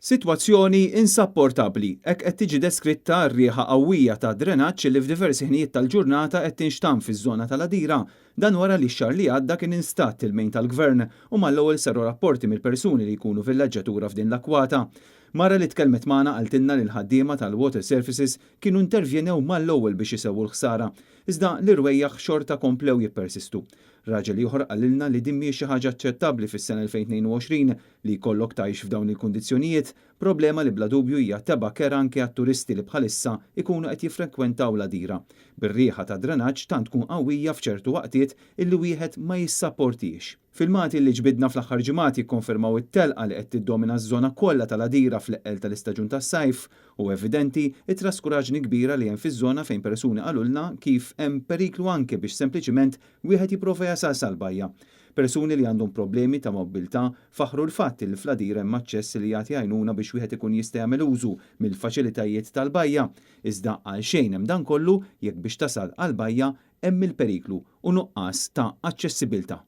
Sitwazzjoni insapportabbli hekk qed tiġi deskritta r-rieħa qawwija ta' drenaġġ li f'diversi ħinijiet tal-ġurnata qed tinxtamm fiż-żona tal-Għadira dan wara li x-xahar li għadda kien instat il-mejn tal-Gvern u mal-ewwel saru rapporti mill-persuni li jkunu villaġġatura f'din l-akkwata. Mara li tkellmet magħna qaltilna li l-ħaddiema tal-Water Services kienu intervjenew mal-ewwel biex isewwu l-ħsara, iżda l-irwejjaħ xorta komplew jippersistu. Raġel ieħor qalilna li din mhijiex xi ħaġa aċċettabbli fis-sena 2022 li jkollok tgħix f'dawn il-kundizzjonijiet, problema li bla dubju hija teba' kera anke għat-turisti li bħalissa ikunu qed jiffrekwentaw l-Għadira. Bir-rieħa ta' drenaġġ tant tkun qawwija f'ċertu waqtiet illi wieħed ma jissapportix. Filmati li ġbidna fl-aħħar ġimgħat jikkonfermaw it-telqa li qed tiddomina ż-żona kollha tal-Għadira fl-eqqel tal-istaġun tas-sajf u evidenti it-traskuraġni kbira li hemm fiż-żona fejn persuni qalulna kif hemm periklu anke biex sempliċiment wieħed jipprova jasal sal-bajja. Persuni li għandhom problemi ta' mobilità faħru l-fatt li fl-Għadira hemm aċċess li jagħti għajnuna biex wieħed ikun jista' jagħmel użu mill-faċilitajiet tal-bajja. Iżda għalxejn hemm dan kollu jekk biex tasal għall-bajja hemm il-periklu u nuqqas ta' aċċessibilità.